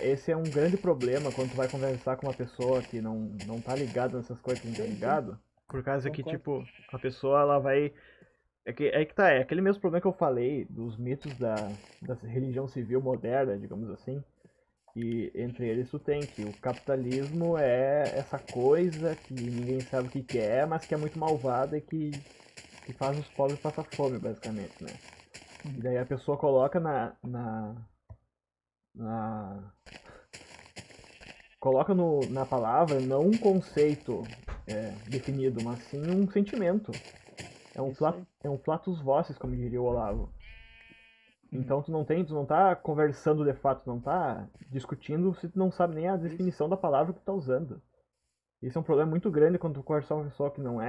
esse é um grande problema quando tu vai conversar com uma pessoa que não tá ligada nessas coisas que a gente tá Sim, sim, ligado. Por causa que, concordo. tipo, a pessoa ela vai. É que tá, é aquele mesmo problema que eu falei dos mitos da religião civil moderna, digamos assim. E entre eles tu tem que o capitalismo é essa coisa que ninguém sabe o que, que é, mas que é muito malvada e que faz os pobres passar fome, basicamente, né? E Uhum. daí a pessoa coloca na coloca na palavra não um conceito definido, mas sim um sentimento. Isso aí. É um flatus vocis, como diria o Olavo. Uhum. Então tu não tá conversando de fato, não tá discutindo se tu não sabe nem a Isso. definição da palavra que tu tá usando. Isso é um problema muito grande quando tu conversar com uma pessoa que não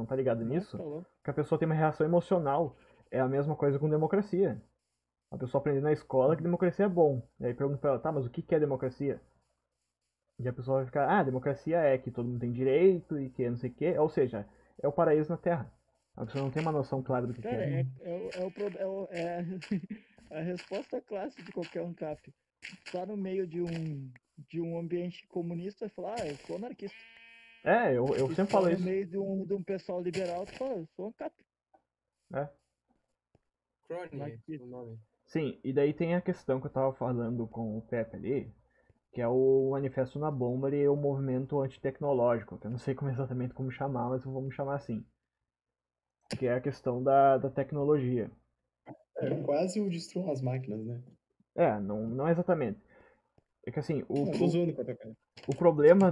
tá ligada Não, nisso, tá louco. que a pessoa tem uma reação emocional. É a mesma coisa com democracia. A pessoa aprende na escola que Uhum. democracia é bom. E aí pergunta pra ela, tá, mas o que é democracia? E a pessoa vai ficar, ah, democracia é que todo mundo tem direito e que não sei o quê. Ou seja, é o paraíso na Terra. A pessoa não tem uma noção clara do que Cara, é. é a resposta clássica de qualquer ANCAP. Tá no meio de um ambiente comunista e falar, ah, eu sou anarquista. É, eu E sempre tá falo no isso. meio de um pessoal liberal, tu fala, eu sou ANCAP. Né? Crony, o Anarquista. nome. Sim, e daí tem a questão que eu tava falando com o Pepe ali, que é o Manifesto na Bomba e o movimento antitecnológico, que eu não sei exatamente como chamar, mas vamos chamar assim. Que é a questão da tecnologia. É quase o destruam as máquinas, né? Não é exatamente. É que assim, Não, tô zoando com a tua cara. o problema,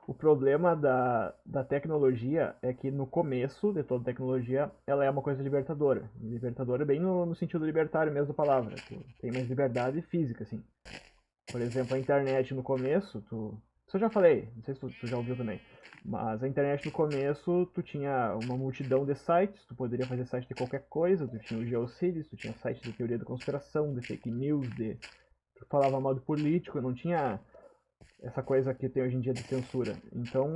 o problema da tecnologia é que no começo de toda tecnologia ela é uma coisa libertadora. Libertadora bem no sentido libertário mesmo da palavra. Tu tem mais liberdade física, assim. Por exemplo, a internet no começo, isso eu já falei, não sei se tu já ouviu também. Mas a internet no começo, tu tinha uma multidão de sites, tu poderia fazer site de qualquer coisa, tu tinha o Geocities, tu tinha site de teoria da conspiração, de fake news, tu falava mal de político, não tinha essa coisa que tem hoje em dia de censura. Então,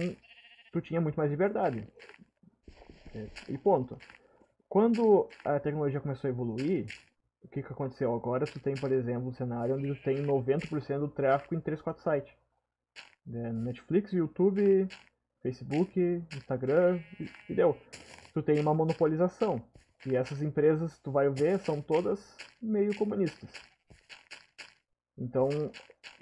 tu tinha muito mais liberdade. E ponto. Quando a tecnologia começou a evoluir, o que aconteceu? Agora tu tem, por exemplo, um cenário onde tu tem 90% do tráfego em 3 4 sites. Netflix, YouTube, Facebook, Instagram e deu. Tu tem uma monopolização. E essas empresas, tu vai ver, são todas meio comunistas. Então,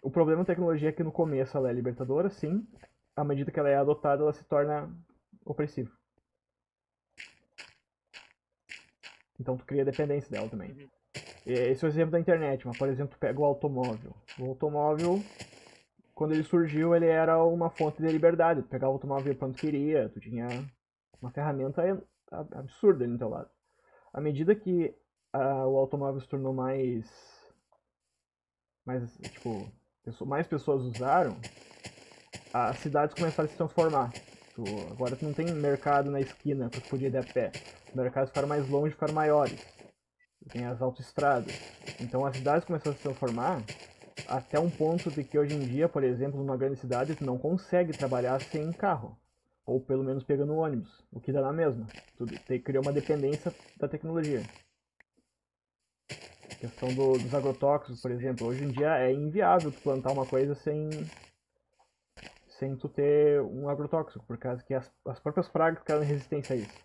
o problema da tecnologia é que no começo ela é libertadora, sim. À medida que ela é adotada, ela se torna opressiva. Então tu cria dependência dela também. Uhum. Esse é o exemplo da internet, mas por exemplo, tu pega o automóvel. O automóvel, quando ele surgiu, ele era uma fonte de liberdade. Tu pegava o automóvel quando queria, tu tinha uma ferramenta absurda ali no teu lado. À medida que o automóvel se tornou tipo, mais pessoas usaram, as cidades começaram a se transformar. Agora tu não tem mercado na esquina que tu podia ir a pé. Os mercados ficaram mais longe, ficaram maiores. Tem as autoestradas. Então as cidades começaram a se transformar até um ponto de que hoje em dia, por exemplo, numa grande cidade, tu não consegue trabalhar sem carro. Ou pelo menos pegando ônibus, o que dá na mesma. Criou uma dependência da tecnologia. A questão dos agrotóxicos, por exemplo, hoje em dia é inviável tu plantar uma coisa sem tu ter um agrotóxico, por causa que as próprias pragas criam resistência a isso.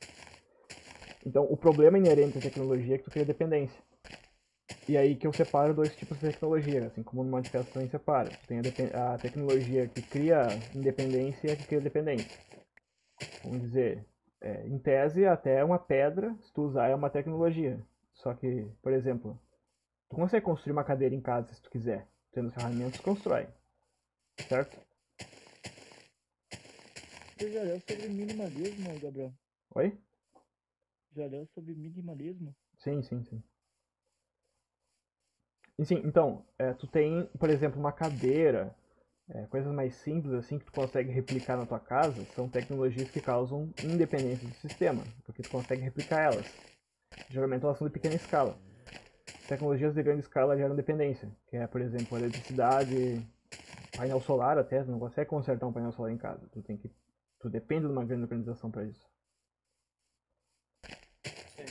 Então, o problema inerente à tecnologia é que tu cria dependência. E aí que eu separo dois tipos de tecnologia, assim como no manifesto também separa. Tu tem a tecnologia que cria independência e a que cria dependência. Vamos dizer, em tese, até uma pedra, se tu usar, é uma tecnologia. Só que, por exemplo, tu consegue construir uma cadeira em casa se tu quiser. Tendo ferramentas, constrói. Certo? Você já leu sobre minimalismo, Gabriel? Oi? Já leu sobre minimalismo? Sim, sim, sim. E sim, então, tu tem, por exemplo, uma cadeira, coisas mais simples assim que tu consegue replicar na tua casa, são tecnologias que causam independência do sistema, porque tu consegue replicar elas. Geralmente elas são de pequena escala. Tecnologias de grande escala geram dependência, que é, por exemplo, eletricidade, painel solar até, tu não consegue consertar um painel solar em casa. Tu depende de uma grande organização para isso. Sim.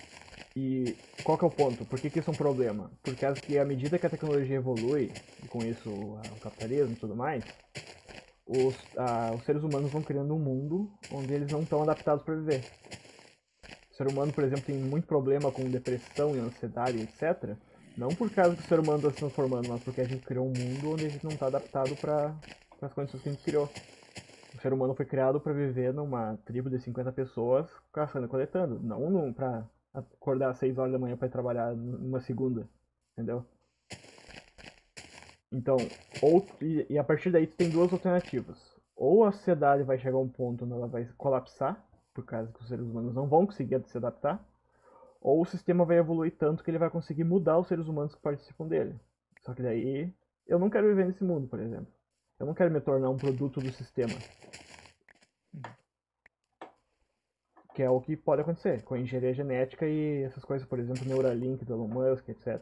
E qual que é o ponto? Por que isso é um problema? Porque à medida que a tecnologia evolui, e com isso o capitalismo e tudo mais, os seres humanos vão criando um mundo onde eles não estão adaptados para viver. O ser humano, por exemplo, tem muito problema com depressão e ansiedade, etc. Não por causa que o ser humano está se transformando, mas porque a gente criou um mundo onde a gente não está adaptado para as condições que a gente criou. O ser humano foi criado para viver numa tribo de 50 pessoas, caçando e coletando, não para acordar às 6 horas da manhã para ir trabalhar numa segunda, entendeu? Então, e a partir daí tu tem duas alternativas. Ou a sociedade vai chegar a um ponto onde ela vai colapsar, por causa que os seres humanos não vão conseguir se adaptar, ou o sistema vai evoluir tanto que ele vai conseguir mudar os seres humanos que participam dele. Só que daí eu não quero viver nesse mundo, por exemplo. Eu não quero me tornar um produto do sistema. Que é o que pode acontecer com a engenharia genética e essas coisas, por exemplo, Neuralink do Elon Musk, etc.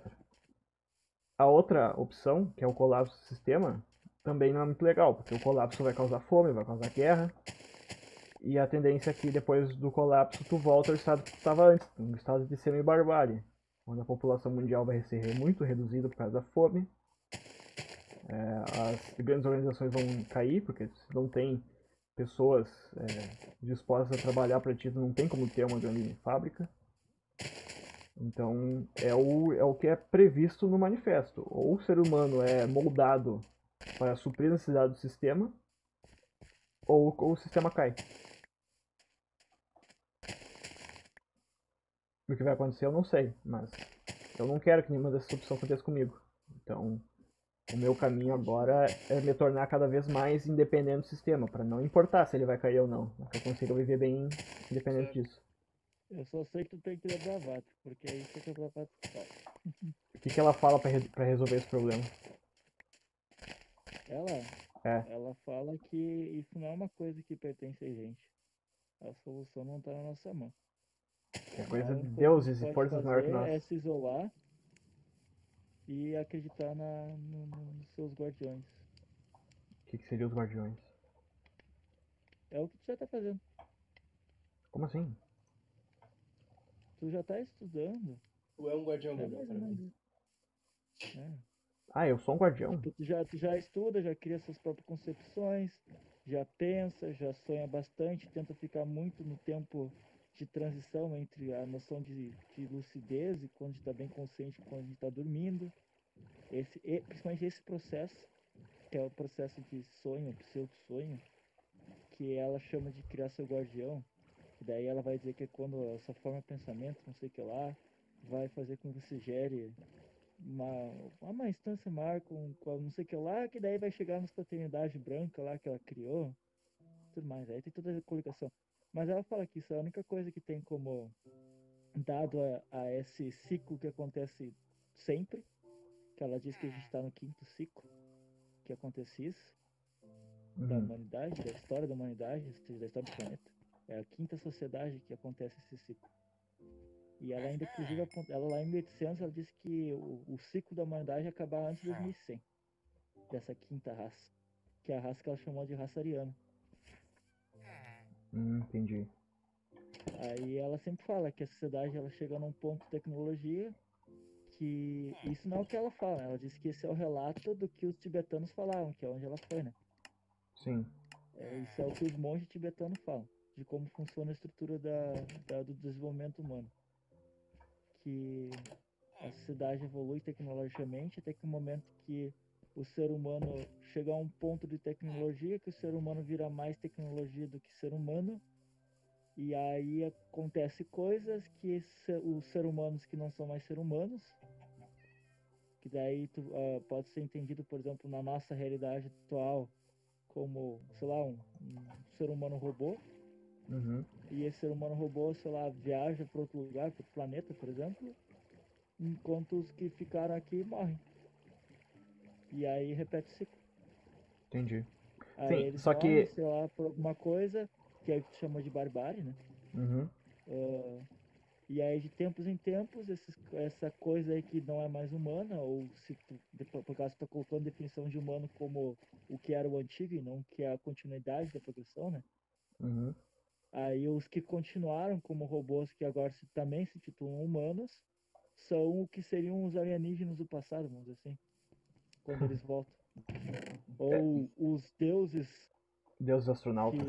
A outra opção, que é o colapso do sistema, também não é muito legal, porque o colapso vai causar fome, vai causar guerra, e a tendência é que depois do colapso tu volta ao estado que tu estava antes, um estado de semi-barbárie, onde a população mundial vai ser muito reduzida por causa da fome, as grandes organizações vão cair, porque se não tem pessoas dispostas a trabalhar para ti, tu não tem como ter uma grande fábrica. Então, é o que é previsto no manifesto. Ou o ser humano é moldado para suprir a necessidade do sistema, ou o sistema cai. O que vai acontecer eu não sei, mas eu não quero que nenhuma dessas opções aconteça comigo. Então, o meu caminho agora é me tornar cada vez mais independente do sistema, para não importar se ele vai cair ou não, mas que eu consiga viver bem independente disso. Eu só sei que tu tem que ler Blavatsky, porque é isso que a Blavatsky fala. O que ela fala para resolver esse problema? Ela fala que isso não é uma coisa que pertence a gente. A solução não está na nossa mão. Que é coisa de A única coisa que deuses a gente e pode forças maiores que fazer nós. é se isolar e acreditar nos seus guardiões. O que seriam os guardiões? É o que tu já tá fazendo. Como assim? Tu já tá estudando. Tu é um guardião É legal mais pra ou menos mim. isso. É. Ah, eu sou um guardião? Tipo, tu já estuda, já cria suas próprias concepções, já pensa, já sonha bastante, tenta ficar muito no tempo de transição entre a noção de lucidez e quando a gente está bem consciente e quando a gente está dormindo. Principalmente esse processo, que é o processo de sonho, pseudo-sonho, que ela chama de criar seu guardião, que daí ela vai dizer que é quando a sua forma de pensamento, não sei o que lá, vai fazer com que você gere uma instância maior com não sei o que lá, que daí vai chegar na fraternidade branca lá que ela criou, tudo mais. Aí tem toda a coligação. Mas ela fala que isso é a única coisa que tem como dado a esse ciclo que acontece sempre, que ela diz que a gente está no quinto ciclo que acontece isso, da humanidade, da história da humanidade, ou seja, da história do planeta. É a quinta sociedade que acontece esse ciclo. E ela ainda, inclusive, ela lá em 1800, ela disse que o ciclo da humanidade ia acabar antes de 2100, dessa quinta raça, que é a raça que ela chamou de raça ariana. Entendi. Aí ela sempre fala que a sociedade ela chega num ponto de tecnologia que isso não é o que ela fala, né? Ela disse que esse é o relato do que os tibetanos falavam, que é onde ela foi, né? Sim. Isso é o que os monges tibetanos falam, de como funciona a estrutura do desenvolvimento humano. Que a sociedade evolui tecnologicamente até que o momento que o ser humano chega a um ponto de tecnologia que o ser humano vira mais tecnologia do que ser humano, e aí acontece coisas que os seres humanos que não são mais seres humanos, que daí pode ser entendido, por exemplo, na nossa realidade atual como, sei lá, um ser humano robô, e esse ser humano robô, sei lá, viaja para outro lugar, para outro planeta, por exemplo, enquanto os que ficaram aqui morrem. E aí repete o ciclo. Entendi. Aí Sim, eles só morrem, que. sei lá, por alguma coisa, que é o que tu chamou de barbárie, né? Uhum. E aí de tempos em tempos, essa coisa aí que não é mais humana, ou se tu, por causa tu tá colocando a definição de humano como o que era o antigo e não o que é a continuidade da progressão, né? Aí os que continuaram como robôs, que agora também se titulam humanos, são o que seriam os alienígenas do passado, vamos dizer assim, quando eles voltam. Ou os deuses Deus astronautas.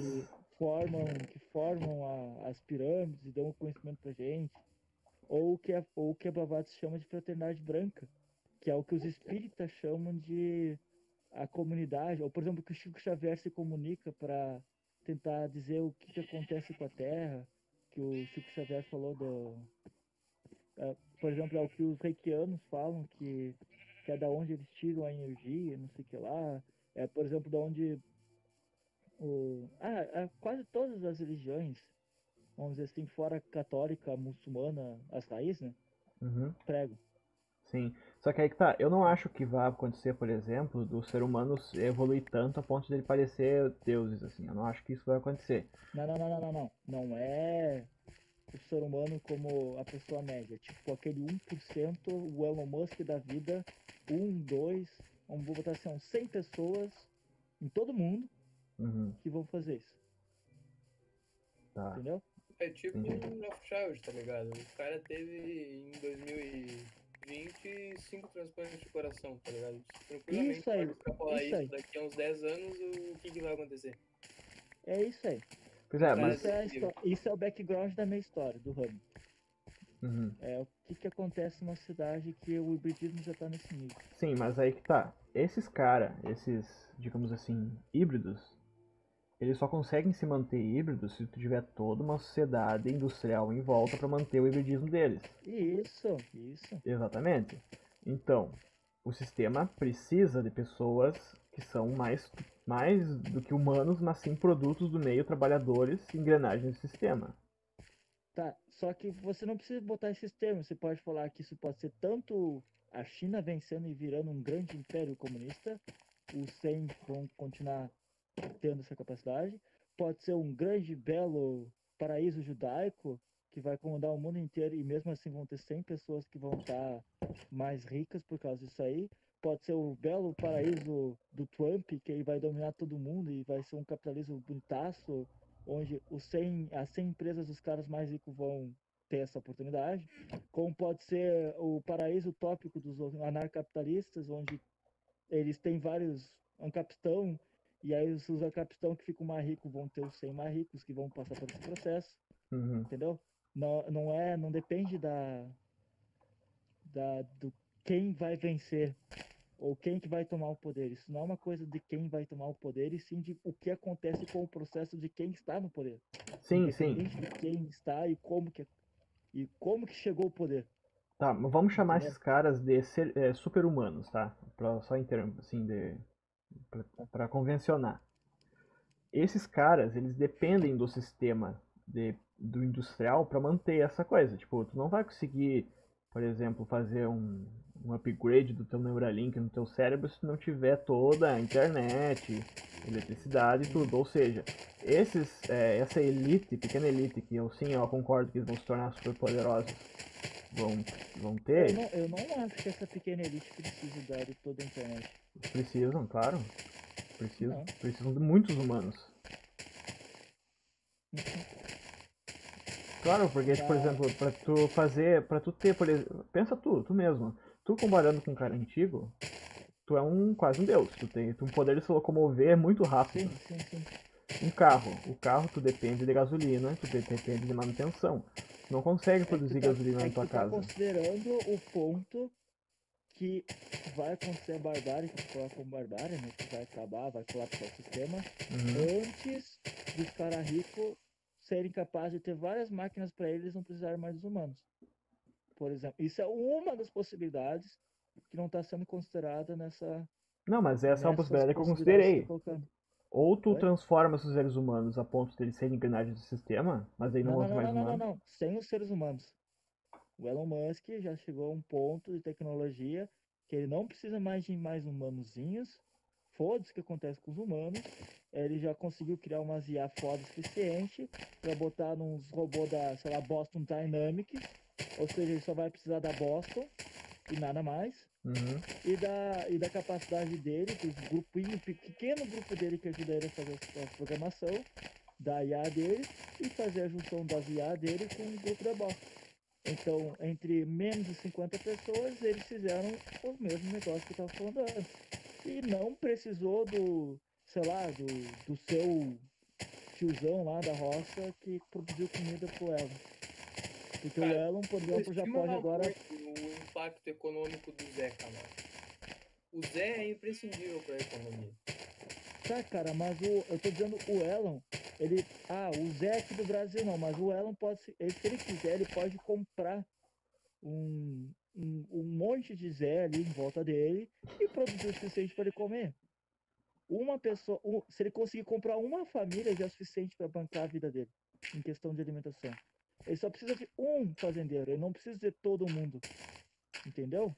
que formam as pirâmides e dão o conhecimento pra gente. Ou o que a Blavatsky chama de fraternidade branca, que é o que os espíritas chamam de a comunidade, ou por exemplo, que o Chico Xavier se comunica para tentar dizer o que acontece com a Terra, que o Chico Xavier falou por exemplo, é o que os reikianos falam, que é da onde eles tiram a energia, não sei o que lá, por exemplo, da onde quase todas as religiões, vamos dizer assim, fora a católica, a muçulmana, as raízes, né, Uhum. pregam. Sim. Só que aí que tá, eu não acho que vá acontecer, por exemplo, do ser humano evoluir tanto a ponto de ele parecer deuses, assim. Eu não acho que isso vai acontecer. Não. Não é o ser humano como a pessoa média. Tipo, aquele 1%, o Elon Musk da vida, 2, vamos botar assim, uns 100 pessoas em todo mundo Uhum. que vão fazer isso. Tá. Entendeu? É tipo Entendi. um Rothschild, tá ligado? O cara teve em 2020 5 transplantes de coração, tá ligado? Tranquilamente Isso aí, pode extrapolar isso aí. isso daqui a uns 10 anos, o que vai acontecer? É isso aí. Pois é, Cara, mas. Isso é o background da minha história, do Hub. Uhum. É o que acontece numa cidade que o hibridismo já tá nesse nível. Sim, mas aí que tá. Esses esses, digamos assim, híbridos, eles só conseguem se manter híbridos se tu tiver toda uma sociedade industrial em volta para manter o hibridismo deles. Isso. Exatamente. Então, o sistema precisa de pessoas que são mais do que humanos, mas sim produtos do meio, trabalhadores, engrenagens do sistema. Tá, só que você não precisa botar esses termos. Você pode falar que isso pode ser tanto a China vencendo e virando um grande império comunista, os 100 vão continuar tendo essa capacidade. Pode ser um grande, belo paraíso judaico que vai comandar o mundo inteiro e mesmo assim vão ter 100 pessoas que vão estar mais ricas por causa disso aí. Pode ser o belo paraíso do Trump, que ele vai dominar todo mundo e vai ser um capitalismo bonitaço, onde as 100 empresas dos caras mais ricos vão ter essa oportunidade. Como pode ser o paraíso utópico dos anarcapitalistas, onde eles têm vários ancapistão, e aí os ancapistão que ficam mais ricos vão ter os 100 mais ricos que vão passar por esse processo, Uhum. entendeu? Não depende do quem vai vencer ou quem que vai tomar o poder. Isso não é uma coisa de quem vai tomar o poder, e sim de o que acontece com o processo de quem está no poder. Sim, sim. Independente de quem está e como que chegou ao poder. Tá, mas vamos chamar Entendeu? esses caras de super-humanos, tá? Só em termos, assim, pra convencionar. Esses caras, eles dependem do sistema do industrial para manter essa coisa. Tipo, tu não vai conseguir, por exemplo, fazer um upgrade do teu Neuralink no teu cérebro se não tiver toda a internet, eletricidade e tudo. Ou seja, essa elite, pequena elite, que eu sim, eu concordo que eles vão se tornar super poderosos, vão ter, Eu não acho que essa pequena elite precise de toda a internet. precisam, claro, Não. precisam de muitos humanos. Claro, porque, por exemplo, pra tu ter, por exemplo, pensa tu mesmo, tu comparando com um cara antigo, tu é quase um deus, tu tem um poder de se locomover muito rápido. Sim. O carro tu depende de gasolina, tu depende de manutenção, tu não consegue produzir gasolina na tua casa. Considerando o ponto que vai acontecer a barbárie, que falar como barbárie, né? Que vai acabar, vai colapsar o sistema, antes dos caras ricos serem capazes de ter várias máquinas para eles não precisarem mais dos humanos. Por exemplo, isso é uma das possibilidades que não está sendo considerada Não, mas essa é uma nessas possibilidade que eu possibilidades que considerei. você tá colocando. Ou tu Oi? transforma esses seres humanos a ponto de eles serem engrenagens do sistema, mas aí não vão ser mais humanos. Não. Sem os seres humanos. O Elon Musk já chegou a um ponto de tecnologia que ele não precisa mais de mais humanozinhos. Foda-se o que acontece com os humanos. Ele já conseguiu criar umas IA foda suficiente para botar nos robôs da, sei lá, Boston Dynamics. Ou seja, ele só vai precisar da Boston e nada mais. Uhum. E da capacidade dele, dos grupinhos, pequeno grupo dele que ajuda ele a fazer a programação. da IA dele e fazer a junção das IA dele com o grupo da BOF. Então, entre menos de 50 pessoas, eles fizeram os mesmos negócios que eu estava falando antes. E não precisou sei lá, do seu tiozão lá da roça que produziu comida pro Elon. Porque o Cara, Elon, por exemplo, já Estima pode agora. muito o impacto econômico do Zé Camargo. O Zé é imprescindível para a economia. Tá, cara, mas eu tô dizendo o Elon, o Zé aqui do Brasil não, mas o Elon pode, se ele quiser, ele pode comprar um monte de Zé ali em volta dele e produzir o suficiente para ele comer. Uma pessoa, se ele conseguir comprar uma família, já é suficiente para bancar a vida dele, em questão de alimentação. Ele só precisa de um fazendeiro, ele não precisa de todo mundo, entendeu?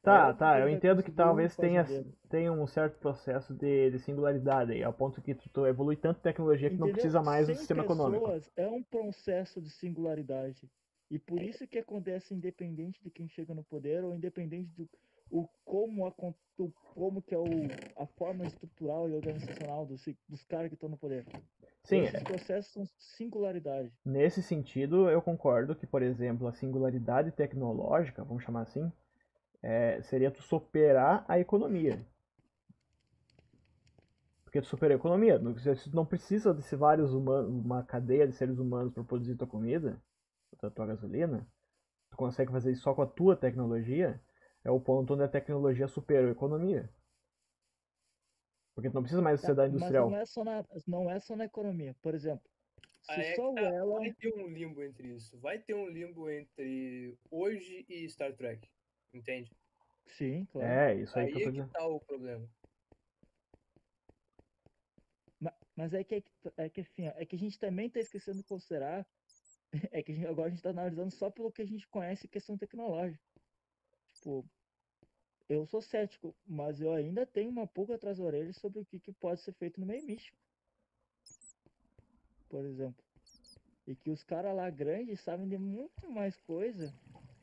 Tá, Óbvio que eu ele vai entendo que conseguir talvez fazendeiro. tenha um certo processo de singularidade aí, ao ponto que tu evolui tanto tecnologia que não Entendeu? precisa mais do 100 sistema econômico. pessoas é um processo de singularidade. E por isso que acontece independente de quem chega no poder ou independente como que é a forma estrutural e organizacional dos caras que estão no poder. Sim, Esses processos são singularidade. nesse sentido eu concordo que, por exemplo, a singularidade tecnológica, vamos chamar assim, seria tu superar a economia. Porque tu supera a economia. Se tu não precisa de vários humanos, uma cadeia de seres humanos para produzir tua comida, tua gasolina, tu consegue fazer isso só com a tua tecnologia, é o ponto onde a tecnologia supera a economia. Porque tu não precisa mais de Tá? sociedade Mas industrial. não é só na economia. Por exemplo, se Aí é só que o tá, Elon. vai ter um limbo entre isso. Vai ter um limbo entre hoje e Star Trek. Entende? Sim, claro. É, isso aí que eu Aí tô é que dizendo. tá o problema. Mas é que assim, ó, é que a gente também está esquecendo de considerar. É que agora a gente está analisando só pelo que a gente conhece questão tecnológica. Tipo, eu sou cético, mas eu ainda tenho uma pulga atrás da orelha sobre o que pode ser feito no meio místico, por exemplo. E que os caras lá grandes sabem de muito mais coisa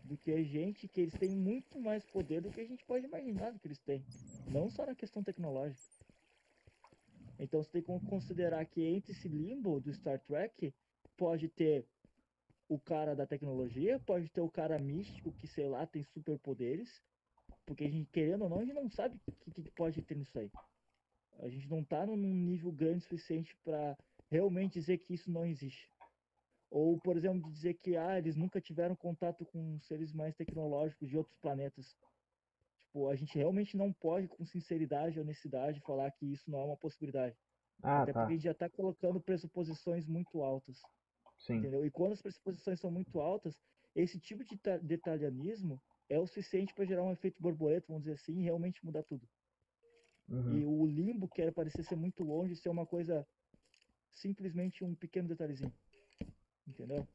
do que a gente, que eles têm muito mais poder do que a gente pode imaginar do que eles têm. Não só na questão tecnológica. Então você tem que considerar que entre esse limbo do Star Trek pode ter o cara da tecnologia, pode ter o cara místico que, sei lá, tem superpoderes, porque a gente, querendo ou não, a gente não sabe o que pode ter nisso aí. A gente não tá num nível grande o suficiente para realmente dizer que isso não existe. Ou, por exemplo, de dizer que eles nunca tiveram contato com seres mais tecnológicos de outros planetas. Tipo, a gente realmente não pode, com sinceridade e honestidade, falar que isso não é uma possibilidade. Ah, Até porque tá. a gente já está colocando pressuposições muito altas. Sim. Entendeu? E quando as pressuposições são muito altas, esse tipo de detalhismo é o suficiente para gerar um efeito borboleta, vamos dizer assim, e realmente mudar tudo. Uhum. E o limbo quer parecer ser muito longe, ser uma coisa, simplesmente um pequeno detalhezinho. Entendeu?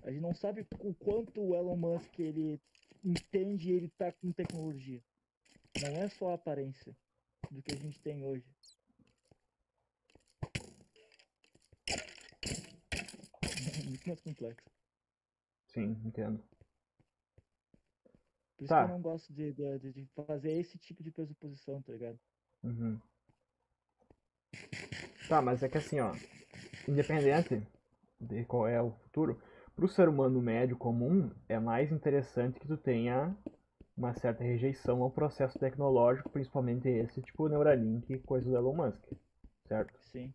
A gente não sabe o quanto o Elon Musk ele entende e ele tá com tecnologia. Não é só a aparência do que a gente tem hoje. É muito mais complexo. Sim, entendo. Por isso que eu Tá. não gosto de fazer esse tipo de pressuposição, tá ligado? Uhum. Tá, mas é que assim, ó, independente de qual é o futuro, pro ser humano médio comum, é mais interessante que tu tenha uma certa rejeição ao processo tecnológico, principalmente esse, tipo Neuralink e coisa do Elon Musk, certo? Sim.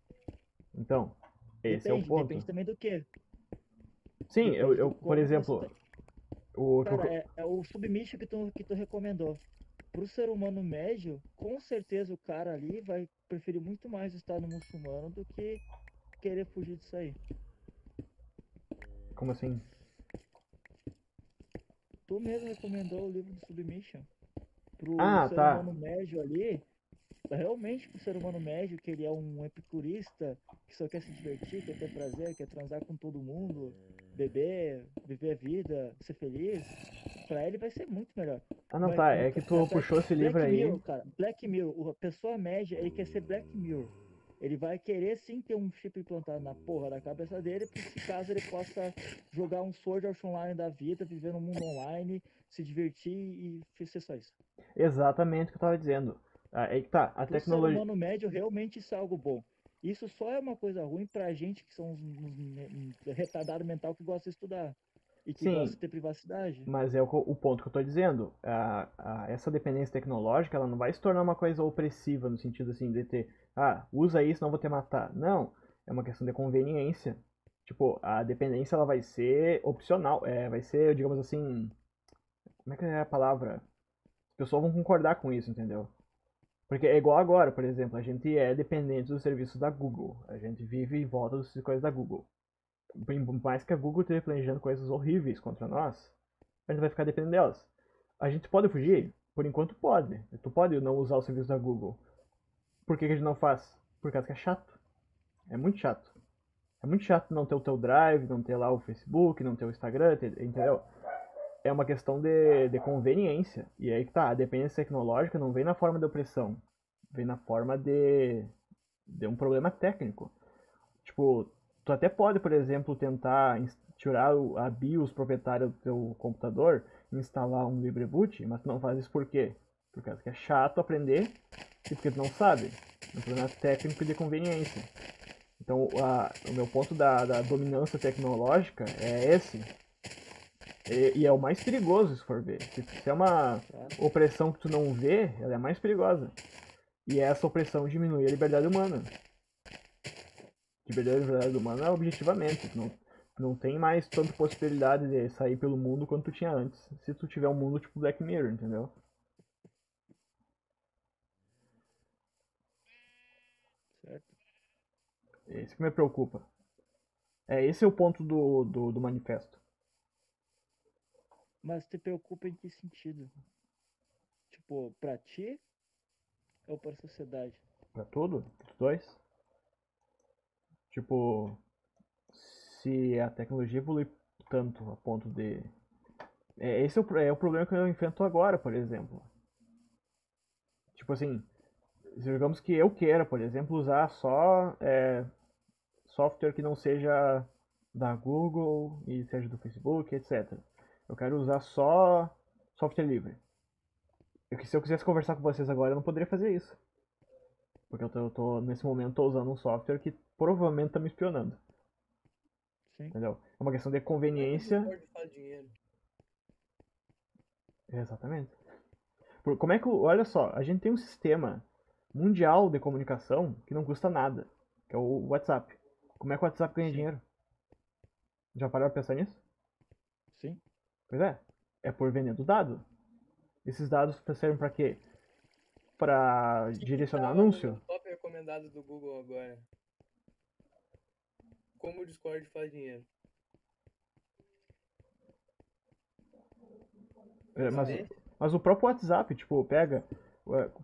Então, esse é o Depende ponto. também do que. Sim, Depende do por como que você exemplo, tá. o que Cara, eu- é o submisso que tu recomendou. Pro ser humano médio, com certeza o cara ali vai preferir muito mais o Estado muçulmano do que querer fugir disso aí. como assim? Tu mesmo recomendou o livro do Submission. Pro Ah, ser tá. humano médio ali, realmente pro ser humano médio, que ele é um epicurista, que só quer se divertir, quer ter prazer, quer transar com todo mundo, beber, viver a vida, ser feliz, pra ele vai ser muito melhor. Ah, não, tá. É que tu Até puxou esse livro Black aí. Mirror, cara, Black Mirror, a pessoa média, ele quer ser Black Mirror. Ele vai querer sim ter um chip implantado na porra da cabeça dele, porque se caso ele possa jogar um Sword Art Online da vida, viver no mundo online, se divertir e ser só isso. Exatamente o que eu tava dizendo. Ah, aí que tá. A Pro ser tecnologia. humano médio, realmente isso é algo bom. Isso só é uma coisa ruim pra gente que são uns retardado mental que gosta de estudar e que gosta Sim, de ter privacidade. mas é o ponto que eu tô dizendo. Essa dependência tecnológica, ela não vai se tornar uma coisa opressiva no sentido assim de ter, usa isso, não vou te matar. Não, é uma questão de conveniência. Tipo, a dependência ela vai ser opcional, vai ser, digamos assim, como é que é a palavra? As pessoas vão concordar com isso, entendeu? Porque é igual agora, por exemplo, a gente é dependente dos serviços da Google. A gente vive em volta das coisas da Google. Por mais que a Google esteja planejando coisas horríveis contra nós, a gente vai ficar dependendo delas. A gente pode fugir? Por enquanto pode. Tu pode não usar o serviço da Google. Por que a gente não faz? Por causa que é chato. É muito chato. É muito chato não ter o teu Drive, não ter lá o Facebook, não ter o Instagram, entendeu? É uma questão de conveniência. E aí que tá, a dependência tecnológica não vem na forma de opressão. Vem na forma de um problema técnico. Tipo, tu até pode, por exemplo, tentar tirar a BIOS proprietária do teu computador e instalar um LibreBoot, mas tu não faz isso por quê? Por causa que é chato aprender e porque tu não sabe. É um problema técnico e de conveniência. Então, o meu ponto da dominância tecnológica é esse. E é o mais perigoso, se for ver. Se é uma opressão que tu não vê, ela é mais perigosa. E essa opressão diminui a liberdade humana. Liberdade humana é objetivamente. Não tem mais tanta possibilidade de sair pelo mundo quanto tu tinha antes. Se tu tiver um mundo tipo Black Mirror, entendeu? Certo? É isso que me preocupa. Esse é o ponto do manifesto. Mas te preocupa em que sentido? Tipo, pra ti ou pra sociedade? Pra tudo? Os dois? Tipo, se a tecnologia evolui tanto a ponto de. Esse é o problema que eu enfrento agora, por exemplo. Tipo assim, digamos que eu queira, por exemplo, usar só software que não seja da Google e seja do Facebook, etc. Eu quero usar só software livre. Se eu quisesse conversar com vocês agora, eu não poderia fazer isso. Porque nesse momento, tô usando um software que provavelmente está me espionando. Sim. Entendeu? É uma questão de Como é que o conveniência. Discord faz dinheiro? Exatamente. Como é que, olha só, a gente tem um sistema mundial de comunicação que não custa nada, que é o WhatsApp. Como é que o WhatsApp ganha Sim. dinheiro? Já pararam pra pensar nisso? Sim. Pois é por vendendo dado. Esses dados servem pra quê? Pra O que direcionar tá anúncio? no top recomendado do Google agora? Como o Discord faz dinheiro? Mas, Coincidência? mas o próprio WhatsApp, tipo, pega.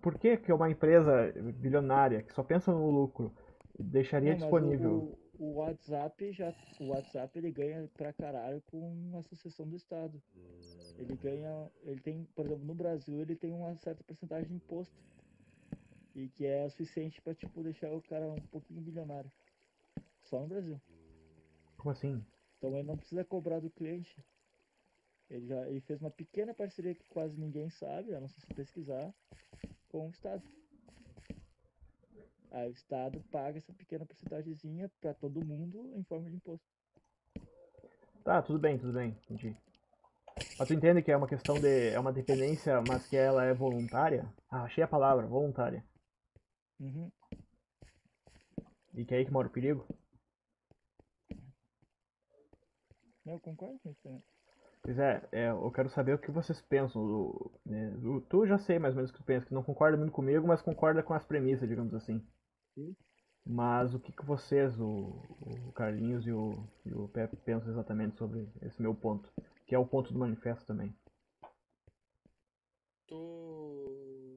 Por que que uma empresa bilionária que só pensa no lucro deixaria Não, mas disponível? o WhatsApp ele ganha pra caralho com a sucessão do Estado. Ele ganha, ele tem, por exemplo, no Brasil ele tem uma certa porcentagem de imposto e que é suficiente pra tipo deixar o cara um pouquinho bilionário. Só no Brasil. Como assim? Então ele não precisa cobrar do cliente. Ele fez uma pequena parceria que quase ninguém sabe, a não ser se pesquisar, com o Estado. Aí o Estado paga essa pequena porcentagemzinha pra todo mundo em forma de imposto. Tá, tudo bem, entendi. Mas tu entende que é uma questão de. É uma dependência, mas que ela é voluntária? Achei a palavra, voluntária. Uhum. E que é aí que mora o perigo? Eu concordo com isso também. Pois eu quero saber o que vocês pensam. Tu já sei mais ou menos o que tu pensa, que não concorda muito comigo, mas concorda com as premissas, digamos assim. Sim. Mas o que, que vocês, o Carlinhos e o Pepe, pensam exatamente sobre esse meu ponto? Que é o ponto do manifesto também. Tu.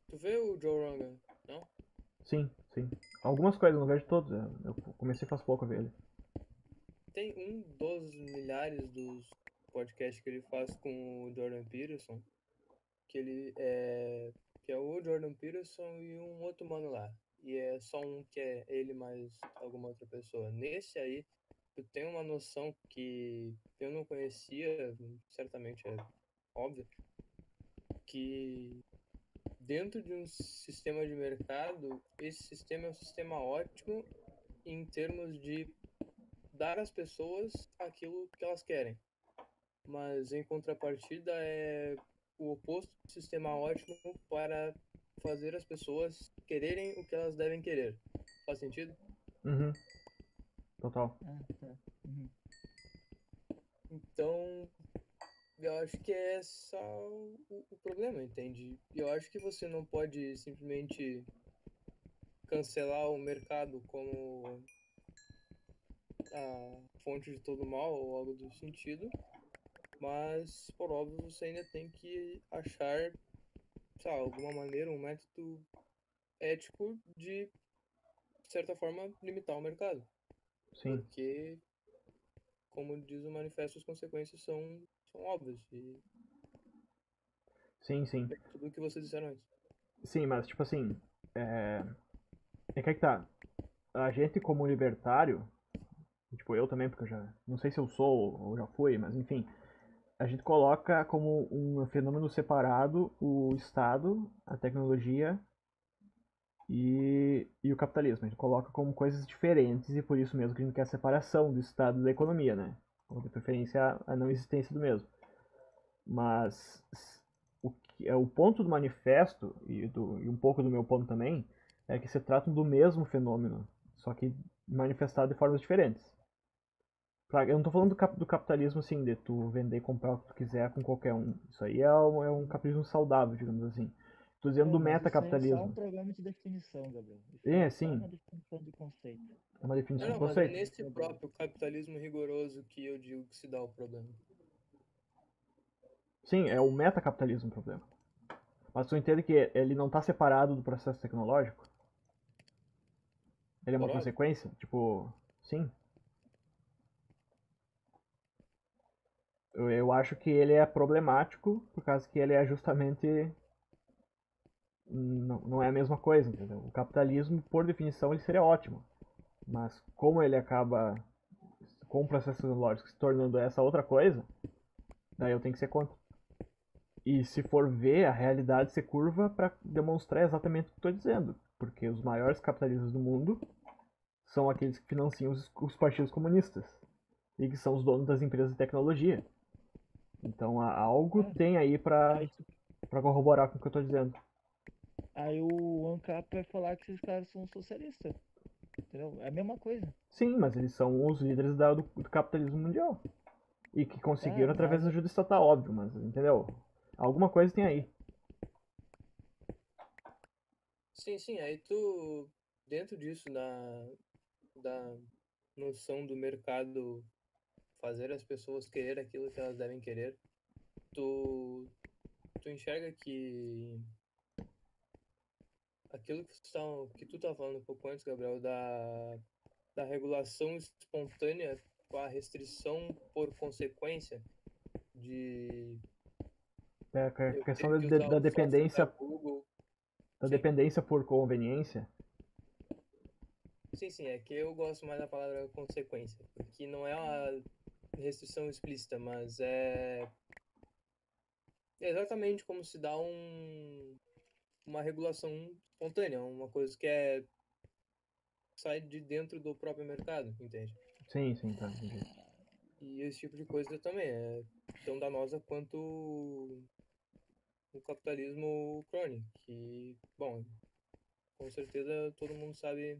Tu vê o Joe Rogan? Não? Sim, sim. Algumas coisas, não vejo todos. Eu comecei faz pouco a ver ele. Tem um dos milhares dos podcasts que ele faz com o Jordan Peterson, que ele é. Que é o Jordan Peterson e um outro mano lá. E é só um que é ele mais alguma outra pessoa. Nesse aí, tu tem uma noção que eu não conhecia, certamente é óbvio, que dentro de um sistema de mercado, esse sistema é um sistema ótimo em termos de dar às pessoas aquilo que elas querem. Mas em contrapartida é o oposto do sistema ótimo para fazer as pessoas quererem o que elas devem querer. Faz sentido? Uhum. Total. Ah, tá. Uhum. Então, eu acho que é esse o problema, entende? Eu acho que você não pode simplesmente cancelar o mercado como a fonte de todo mal ou algo do sentido, mas, por óbvio, você ainda tem que achar, sei lá, alguma maneira, um método ético de certa forma, limitar o mercado. Sim. Porque, como diz o manifesto, as consequências são óbvias. E Sim. é tudo o que vocês disseram antes. Sim, mas tipo assim, é que aí que tá. A gente como libertário, tipo eu também, porque eu já, não sei se eu sou ou já fui, mas enfim, a gente coloca como um fenômeno separado o Estado, a tecnologia e o capitalismo. A gente coloca como coisas diferentes e por isso mesmo que a gente quer a separação do Estado e da economia, né? Ou de preferência a não existência do mesmo. Mas o ponto do manifesto e um pouco do meu ponto também é que se tratam do mesmo fenômeno, só que manifestado de formas diferentes. Eu não estou falando do capitalismo assim, de tu vender e comprar o que tu quiser com qualquer um. Isso aí é um capitalismo saudável, digamos assim. Estou dizendo Oh, do mas isso aí é só um metacapitalismo. programa de definição, Gabriel. Isso aí É, é só sim, uma definição de conceito. é uma definição de Não, mas é conceito. nesse próprio capitalismo rigoroso que eu digo que se dá o problema. Sim, é o metacapitalismo o problema. Mas tu entende que ele não está separado do processo tecnológico? Ele é uma Por óbvio. consequência? Tipo, sim. Eu acho que ele é problemático por causa que ele é justamente. Não é a mesma coisa, entendeu? O capitalismo, por definição, ele seria ótimo. Mas como ele acaba, com o processo tecnológico, se tornando essa outra coisa, daí eu tenho que ser contra. E se for ver, a realidade se curva para demonstrar exatamente o que estou dizendo. Porque os maiores capitalistas do mundo são aqueles que financiam os partidos comunistas e que são os donos das empresas de tecnologia. Então algo Ah, tem aí para aí, corroborar com o que eu estou dizendo. aí o ANCAP vai falar que esses caras são socialistas. Entendeu? É a mesma coisa. Sim, mas eles são os líderes do capitalismo mundial. E que Tá, conseguiram através mas da ajuda estatal, óbvio, mas entendeu? Alguma coisa tem aí. Sim, aí tu, dentro disso, da noção do mercado fazer as pessoas querer aquilo que elas devem querer, tu, tu enxerga que aquilo que tu tá falando um pouco antes, Gabriel, da regulação espontânea com a restrição por consequência de É a eu questão ter que usar da o software da dependência, Google. da Sim, dependência por conveniência. sim, é que eu gosto mais da palavra consequência, porque não é uma restrição explícita, mas é exatamente como se dá uma regulação espontânea, uma coisa que sai de dentro do próprio mercado, entende? Sim, tá, entendi. E esse tipo de coisa também é tão danosa quanto o capitalismo crônico, que, bom, com certeza todo mundo sabe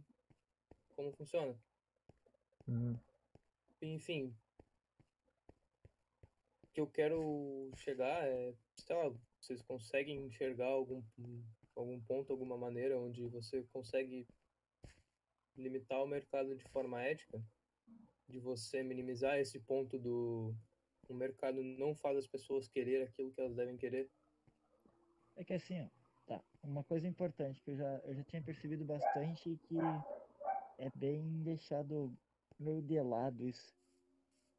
como funciona. Uhum. Enfim, o que eu quero chegar é, sei lá, vocês conseguem enxergar algum ponto, alguma maneira onde você consegue limitar o mercado de forma ética, de você minimizar esse ponto do o mercado não faz as pessoas querer aquilo que elas devem querer. é que assim, ó, tá. Uma coisa importante que eu já tinha percebido bastante e que é bem deixado meio de lado isso.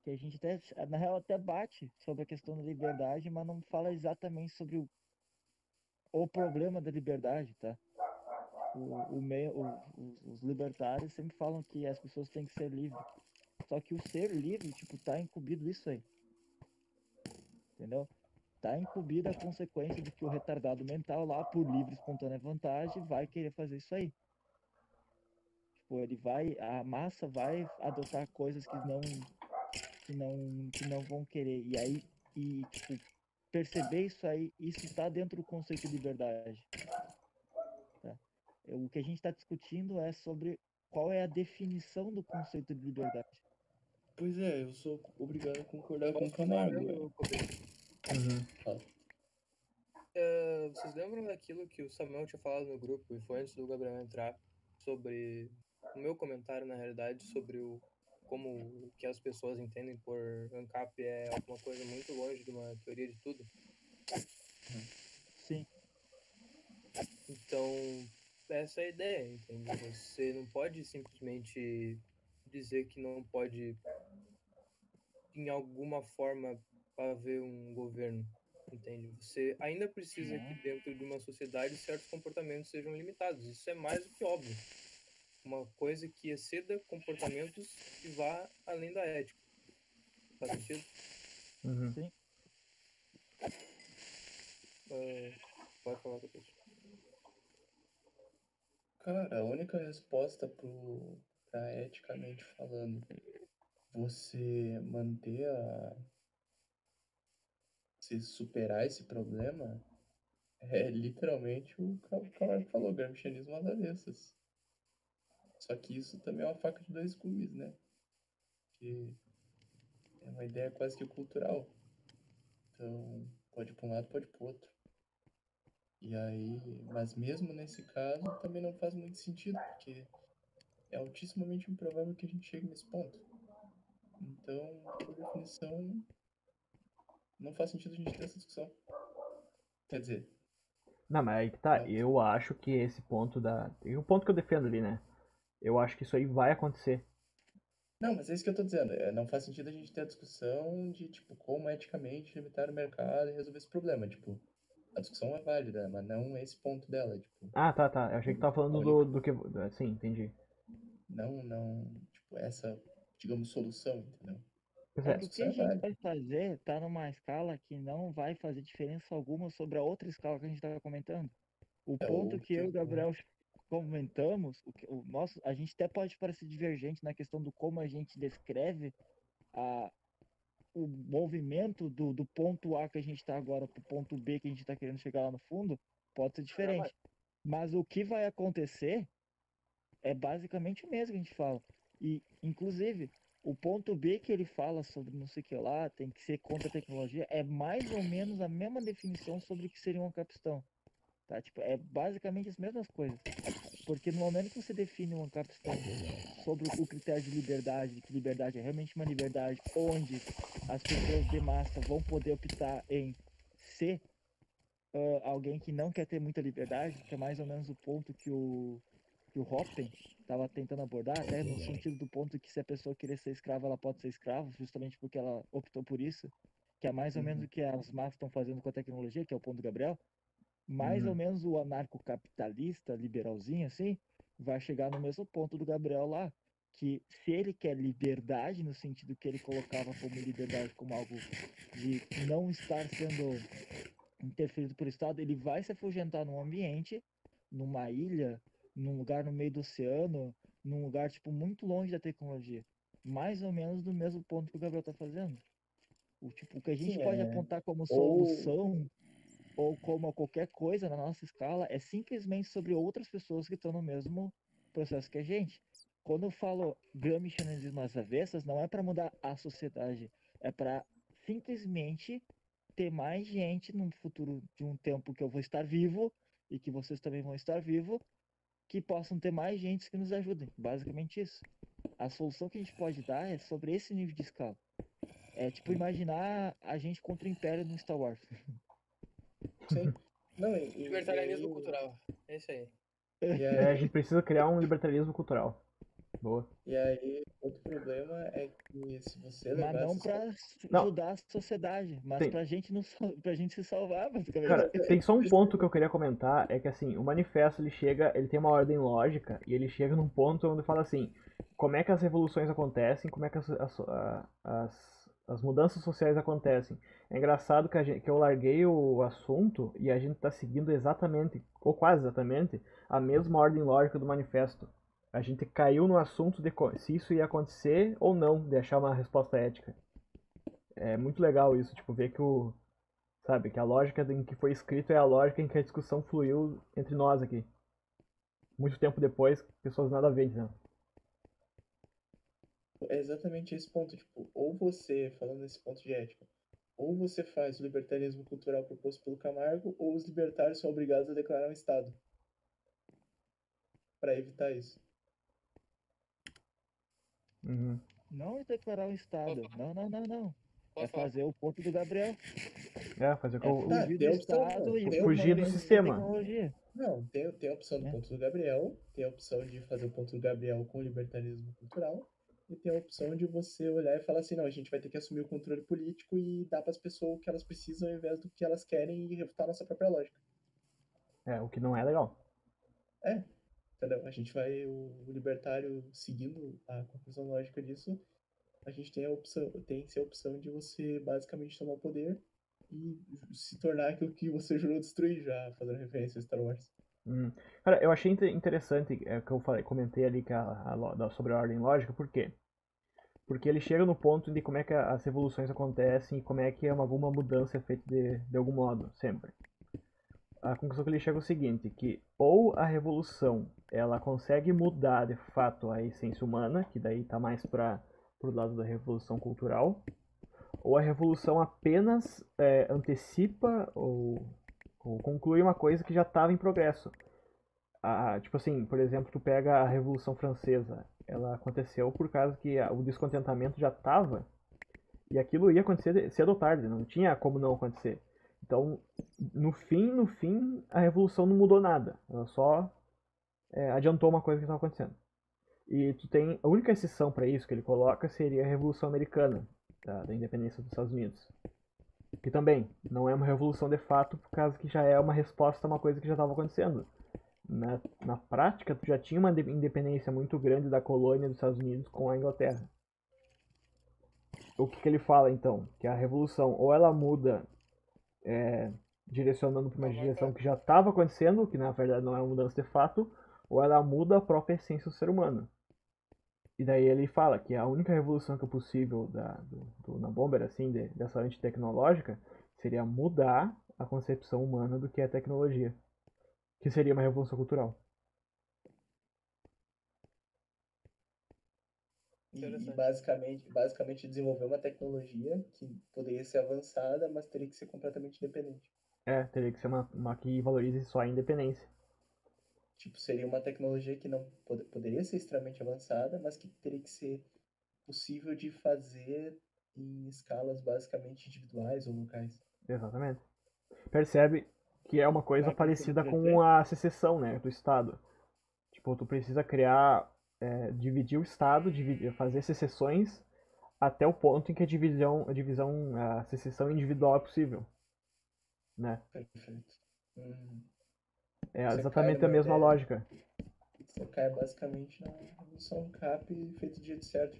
Que a gente até, na real, até bate sobre a questão da liberdade, mas não fala exatamente sobre o problema da liberdade, tá? Os libertários sempre falam que as pessoas têm que ser livres. Só que o ser livre, tipo, tá incumbido isso aí, entendeu? tá incumbida a consequência de que o retardado mental lá, por livre e espontânea vontade, vai querer fazer isso aí. Tipo, a massa vai adotar coisas que não vão querer. E aí, tipo, perceber isso aí, isso tá dentro do conceito de liberdade. Tá? O que a gente está discutindo é sobre qual é a definição do conceito de liberdade. Pois é, eu sou obrigado a concordar com o Posso falar Camargo. mesmo, Kobe? Fala. Vocês lembram daquilo que o Samuel tinha falado no grupo, e foi antes do Gabriel entrar, sobre o meu comentário, na realidade, sobre como o que as pessoas entendem por ANCAP é alguma coisa muito longe de uma teoria de tudo? Sim. Então, essa é a ideia, entende? Você não pode simplesmente dizer que não pode, em alguma forma, haver um governo, entende? Você ainda precisa que dentro de uma sociedade certos comportamentos sejam limitados. Isso é mais do que óbvio. Uma coisa que exceda comportamentos que vá além da ética. Faz sentido? Sim. Pode falar depois. Cara, a única resposta pra eticamente falando, você se superar esse problema, é literalmente o que o Camargo falou, gramscianismo às avessas. Só que isso também é uma faca de dois gumes, né? Que é uma ideia quase que cultural. Então, pode ir para um lado, pode ir para o outro. E aí, mas mesmo nesse caso, também não faz muito sentido, porque é altissimamente improvável que a gente chegue nesse ponto. Então, por definição, não faz sentido a gente ter essa discussão. Quer dizer, Não, mas aí que tá. Eu acho que esse ponto da. E o ponto que eu defendo ali, né? Eu acho que isso aí vai acontecer. não, mas é isso que eu tô dizendo. Não faz sentido a gente ter a discussão de, tipo, como eticamente limitar o mercado e resolver esse problema. Tipo, a discussão é válida, mas não esse ponto dela. Tipo, Ah, tá, tá. Eu achei que tava falando do que. Sim, entendi. não, tipo, essa, digamos, solução, entendeu? Pois É é. que o que Discussão a é gente válida. vai fazer tá numa escala que não vai fazer diferença alguma sobre a outra escala que a gente estava comentando. O ponto que eu e o Gabriel comentamos, a gente até pode parecer divergente na questão do como a gente descreve o movimento do ponto A que a gente está agora para o ponto B que a gente está querendo chegar lá no fundo, pode ser diferente. Mas o que vai acontecer é basicamente o mesmo que a gente fala. E, inclusive, o ponto B que ele fala sobre não sei o que lá, tem que ser contra a tecnologia, é mais ou menos a mesma definição sobre o que seria uma capstone. Tá? Tipo, é basicamente as mesmas coisas. Porque no momento que você define uma capstone sobre o critério de liberdade, que liberdade é realmente uma liberdade onde as pessoas de massa vão poder optar em ser alguém que não quer ter muita liberdade, que é mais ou menos o ponto que o Hoppen estava tentando abordar, até no sentido do ponto que se a pessoa querer ser escrava, ela pode ser escrava, justamente porque ela optou por isso, que é mais ou menos o que as massas estão fazendo com a tecnologia, que é o ponto do Gabriel. Mais ou menos o anarcocapitalista, liberalzinho assim, vai chegar no mesmo ponto do Gabriel lá, que se ele quer liberdade, no sentido que ele colocava como liberdade como algo de não estar sendo interferido por Estado, ele vai se afugentar num ambiente, numa ilha, num lugar no meio do oceano, num lugar, tipo, muito longe da tecnologia. Mais ou menos do mesmo ponto que o Gabriel tá fazendo. O que a gente Sim, pode apontar como ou- solução ou como qualquer coisa na nossa escala é simplesmente sobre outras pessoas que estão no mesmo processo que a gente. Quando eu falo gramscianismo às avessas, não é para mudar a sociedade, é para simplesmente ter mais gente no futuro de um tempo que eu vou estar vivo e que vocês também vão estar vivos, que possam ter mais gente que nos ajudem. Basicamente isso. A solução que a gente pode dar é sobre esse nível de escala. É tipo imaginar a gente contra o Império no Star Wars. Sim. Não, Libertarianismo cultural. É isso aí. E A aí, gente precisa criar um libertarismo cultural. Boa. outro problema é que se você Mas levar não essas para Não. ajudar a sociedade, mas Tem- pra gente não, pra gente se salvar, basicamente. Cara, tem só um ponto que eu queria comentar, é que assim, o manifesto ele tem uma ordem lógica e ele chega num ponto onde fala assim, como é que as revoluções acontecem, como é que as mudanças sociais acontecem. É engraçado que eu larguei o assunto e a gente está seguindo exatamente, ou quase exatamente, a mesma ordem lógica do manifesto. A gente caiu no assunto de se isso ia acontecer ou não, de achar uma resposta ética. É muito legal isso, tipo, ver que sabe, que a lógica em que foi escrito é a lógica em que a discussão fluiu entre nós aqui. Muito tempo depois, pessoas nada a ver, né? É exatamente esse ponto, tipo, ou você, falando nesse ponto de ética, ou você faz o libertarismo cultural proposto pelo Camargo, ou os libertários são obrigados a declarar um Estado para evitar isso. Uhum. Não é declarar um Estado. Não, não, não, não. É Posso falar? fazer o ponto do Gabriel. Fazer o que É eu. Tá, fugir do tem a opção, Estado não, e tem, Fugir do desenvolver sistema. tecnologia. não, tem a opção do Né? ponto do Gabriel, tem a opção de fazer o ponto do Gabriel com o libertarismo cultural, e tem a opção de você olhar e falar assim, não, a gente vai ter que assumir o controle político e dar para as pessoas o que elas precisam ao invés do que elas querem e refutar a nossa própria lógica. O que não é legal. É, entendeu? A gente vai, o libertário, seguindo a conclusão lógica disso, a gente tem a opção de você basicamente tomar o poder e se tornar aquilo que você jurou destruir, já fazendo referência a Star Wars. Cara, eu achei interessante que eu comentei ali sobre a ordem lógica, por quê? Porque ele chega no ponto de como é que as revoluções acontecem e como é que alguma mudança é feita de algum modo, sempre. A conclusão que ele chega é o seguinte, que ou a revolução ela consegue mudar de fato a essência humana, que daí está mais para o lado da revolução cultural, ou a revolução apenas antecipa ou conclui uma coisa que já estava em progresso. Tipo assim, por exemplo, tu pega a Revolução Francesa, ela aconteceu por causa que o descontentamento já estava e aquilo ia acontecer cedo ou tarde, não tinha como não acontecer. Então, no fim, a revolução não mudou nada, ela só adiantou uma coisa que estava acontecendo. E tu tem a única exceção para isso que ele coloca seria a Revolução Americana, da independência dos Estados Unidos, que também não é uma revolução de fato por causa que já é uma resposta a uma coisa que já estava acontecendo. Na prática, tu já tinha uma independência muito grande da colônia dos Estados Unidos com a Inglaterra. O que ele fala então? Que a revolução ou ela muda direcionando para uma direção que já estava acontecendo, que na verdade não é uma mudança de fato, ou ela muda a própria essência do ser humano. E daí ele fala que a única revolução que é possível na Bomber, assim, dessa antitecnológica, seria mudar a concepção humana do que é tecnologia, que seria uma revolução cultural. E basicamente desenvolver uma tecnologia que poderia ser avançada, mas teria que ser completamente independente. Teria que ser uma que valorize só a independência. Tipo, seria uma tecnologia que não poderia ser extremamente avançada, mas que teria que ser possível de fazer em escalas basicamente individuais ou locais. Exatamente. Percebe que é uma coisa Vai acontecer parecida no com presente? a secessão, né, do Estado. Tipo, tu precisa criar, dividir o Estado, fazer secessões até o ponto em que a secessão individual é possível, né? Perfeito. É Você cai exatamente a numa mesma ideia, lógica. você cai basicamente na revolução CAP feita do jeito certo,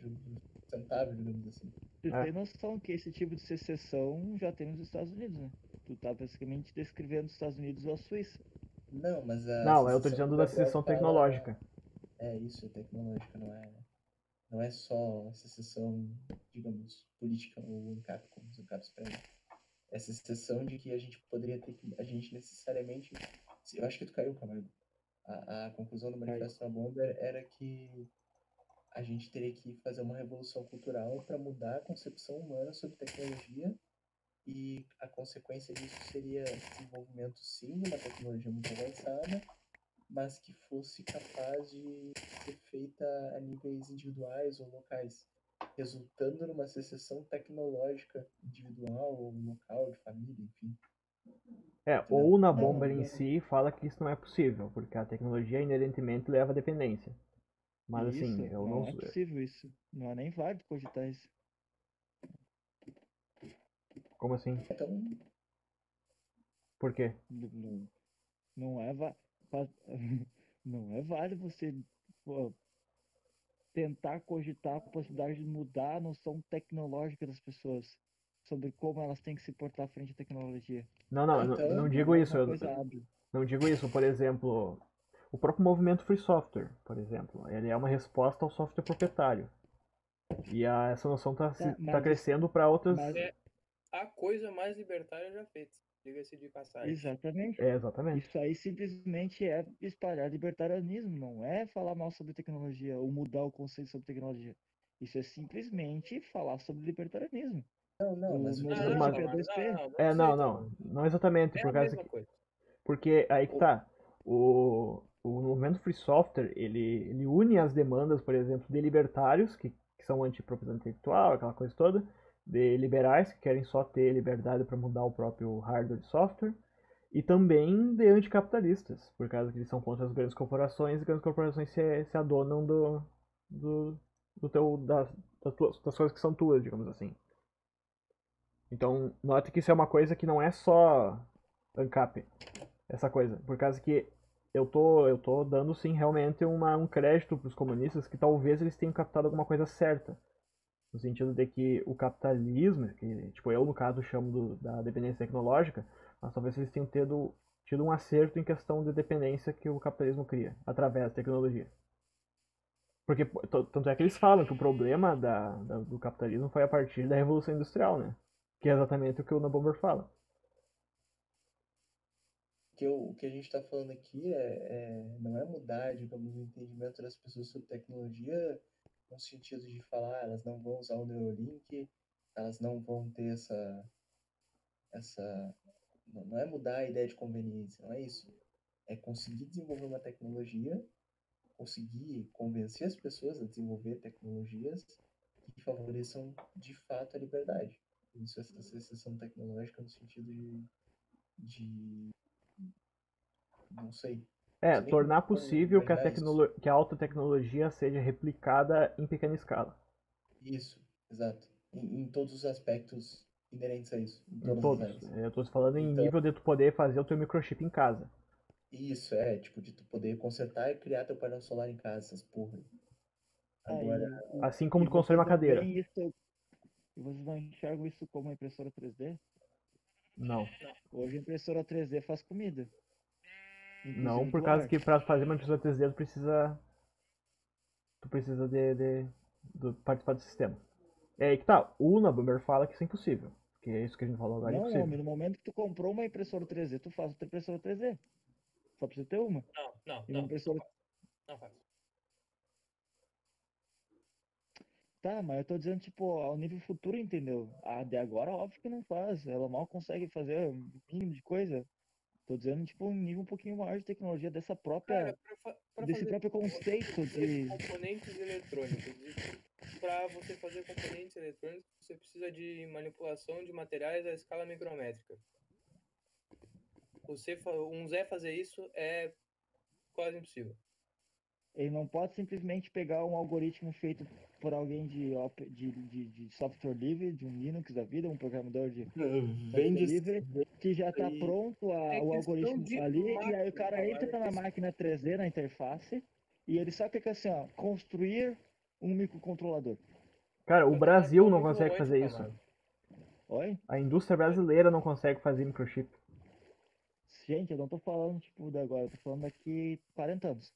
sustentável, digamos assim. Tu É. tem noção que esse tipo de secessão já tem nos Estados Unidos, né? Tu tá basicamente descrevendo os Estados Unidos ou a Suíça. Não, mas a Não, eu tô secessão que o dizendo da Gabriel secessão fala tecnológica. é isso, é tecnológica, não é só a secessão, digamos, política ou ANCAP, como os ANCAPs pregam. Essa secessão de que a gente poderia ter que, a gente necessariamente, eu acho que tu caiu, Camargo. A conclusão do Manifesto da Bomber era que a gente teria que fazer uma revolução cultural para mudar a concepção humana sobre tecnologia e a consequência disso seria desenvolvimento, sim, de uma tecnologia muito avançada, mas que fosse capaz de ser feita a níveis individuais ou locais, resultando numa secessão tecnológica individual ou local, de família, enfim. Entendeu? Ou na Não, bomba em si fala que isso não é possível, porque a tecnologia inerentemente leva a dependência. Mas assim, isso, eu não. não é possível isso. Não é nem válido cogitar isso. Como assim? Então, Por quê? Não, não é não é válido você pô, tentar cogitar a possibilidade de mudar a noção tecnológica das pessoas, sobre como elas têm que se portar frente à tecnologia. Então, não digo Não é isso. uma coisa abre. Não digo isso, por exemplo, o próprio movimento Free Software, por exemplo, ele é uma resposta ao software proprietário. E essa noção está Tá, mas crescendo para outras. mas- É a coisa mais libertária já feita, diga-se de passagem. Exatamente. Exatamente. Isso aí simplesmente é espalhar libertarianismo, não é falar mal sobre tecnologia ou mudar o conceito sobre tecnologia. Isso é simplesmente falar sobre libertarianismo. não, O mas o que Não, eu movimento não, digo- Camargo, P2P. não, É, você não, tá não. louco. Não exatamente, É por a causa mesma que. coisa. Porque aí que tá. O movimento Free Software, ele une as demandas, por exemplo, de libertários, que são anti-propriedade intelectual, aquela coisa toda, de liberais, que querem só ter liberdade para mudar o próprio hardware de software, e também de anticapitalistas, por causa que eles são contra as grandes corporações, e as grandes corporações se adonam das coisas que são tuas, digamos assim. Então, note que isso é uma coisa que não é só ANCAP, essa coisa, por causa que eu tô dando sim realmente um crédito para os comunistas que talvez eles tenham captado alguma coisa certa. No sentido de que o capitalismo, que tipo eu no caso chamo da dependência tecnológica, mas talvez eles tenham tido um acerto em questão de dependência que o capitalismo cria através da tecnologia. Porque tanto é que eles falam que o problema do capitalismo foi a partir da Revolução Industrial, né? Que é exatamente o que o Nabomber fala. O que a gente está falando aqui não é mudar, digamos, o entendimento das pessoas sobre tecnologia no sentido de falar, elas não vão usar o Neuralink, elas não vão ter essa não é mudar a ideia de conveniência, não é isso. É conseguir desenvolver uma tecnologia, conseguir convencer as pessoas a desenvolver tecnologias que favoreçam de fato a liberdade. Isso é essa secessão tecnológica no sentido de não sei. Não sei nem Tornar como possível que imaginar isso. que a alta tecnologia seja replicada em pequena escala. Isso, exato. Em todos os aspectos inerentes a isso, em Em todas as todos. áreas. Eu tô falando em Então, nível de tu poder fazer o teu microchip em casa. isso tipo, de tu poder consertar e criar teu painel solar em casa, essas porra. Agora, Aí, Assim como e tu constrói vocês uma não cadeira. veem isso, vocês não enxergam isso como uma impressora 3D? Não. Hoje a impressora 3D faz comida, Não, inclusive por do causa ar. que pra fazer uma impressora 3D tu precisa de participar do sistema. É aí que tá. O Nabumber fala que isso é impossível. Que é isso que a gente falou agora, é Não, impossível. homem, no momento que tu comprou uma impressora 3D, tu faz outra impressora 3D. Só precisa ter uma. E uma impressora. Não faz. Tá, mas eu tô dizendo, tipo, ao nível futuro, entendeu? A de agora, óbvio que não faz. Ela mal consegue fazer o mínimo de coisa. Tô dizendo, tipo, um nível um pouquinho maior de tecnologia dessa própria. Cara, pra Desse fazer próprio conceito de. componentes eletrônicos, para você fazer componentes eletrônicos, você precisa de manipulação de materiais à escala micrométrica. Um Zé fazer isso é quase impossível. Ele não pode simplesmente pegar um algoritmo feito por alguém de software livre, de um Linux da vida, um programador de software vende livre, que já está aí. pronto É o questão algoritmo de ali, e aí o máquina, cara cara, entra na máquina 3D, na interface, e ele só clica assim, ó, construir um microcontrolador. Cara, o Eu Brasil tô não muito consegue romântico, fazer isso. Camargo. Oi? A indústria brasileira não consegue fazer microchip. Gente, eu não tô falando, tipo, de agora, eu tô falando daqui 40 anos.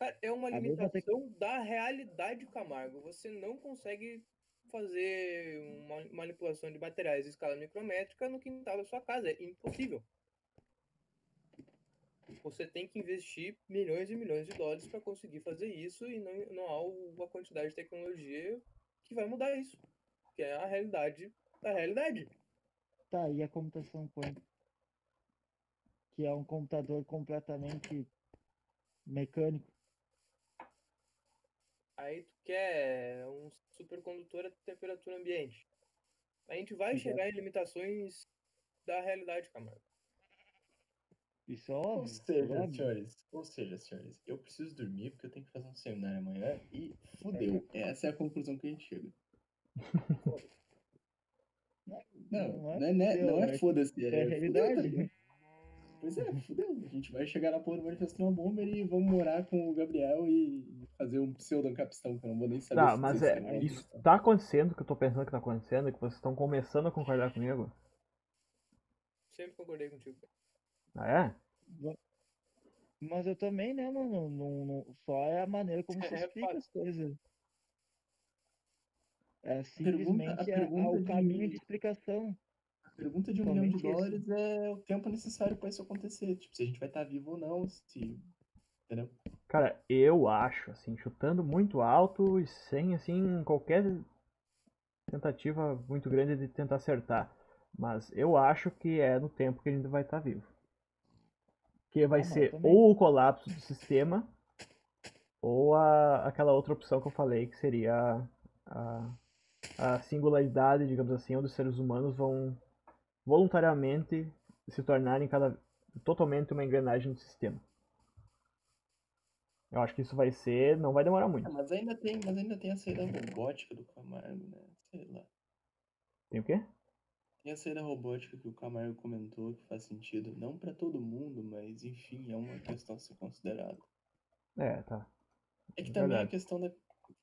Cara, é uma A mesma limitação da realidade, Camargo. Você não consegue fazer uma manipulação de materiais em escala micrométrica no quintal da sua casa. É impossível. Você tem que investir milhões e milhões de dólares para conseguir fazer isso e não há uma quantidade de tecnologia que vai mudar isso. Que é a realidade da realidade. Tá, e a computação quântica, que é um computador completamente mecânico. Aí tu quer um supercondutor a temperatura ambiente. A gente vai Exato. chegar em limitações da realidade, Camargo. Isso é Ou óbvio. seja, senhores, eu preciso dormir porque eu tenho que fazer um seminário amanhã e fudeu. Essa é a conclusão que a gente chega. Não é foda-se, É a fudeu, tá realidade. ligado? Pois é, fudeu. A gente vai chegar na porra do Manifestante Bomber e vamos morar com o Gabriel e fazer um pseudo-capistão, que eu não vou nem saber Tá, se mas dizer se é um isso capistão. tá acontecendo, que eu tô pensando que tá acontecendo, e que vocês estão começando a concordar comigo. Sempre concordei contigo. Ah, é? Mas eu também, né, mano? Só é a maneira como se É explica fato. as coisas. É A simplesmente pergunta o caminho de explicação. a pergunta de $1 milhão Somente isso. é o tempo necessário para isso acontecer. Tipo, se a gente vai estar vivo ou não, entendeu? Cara, eu acho, assim, chutando muito alto e sem, assim, qualquer tentativa muito grande de tentar acertar. Mas eu acho que é no tempo que a gente vai estar vivo. Que vai Mas eu ser também. ou o colapso do sistema, ou aquela outra opção que eu falei, que seria a, a singularidade, digamos assim, onde os seres humanos vão voluntariamente se tornarem totalmente uma engrenagem no sistema. Eu acho que isso vai ser, não vai demorar muito. Mas ainda tem a saída robótica do Camargo, né? Sei lá. Tem o quê? Tem a saída robótica que o Camargo comentou que faz sentido. Não para todo mundo, mas enfim, é uma questão a ser considerada. É, tá. É que É também verdade.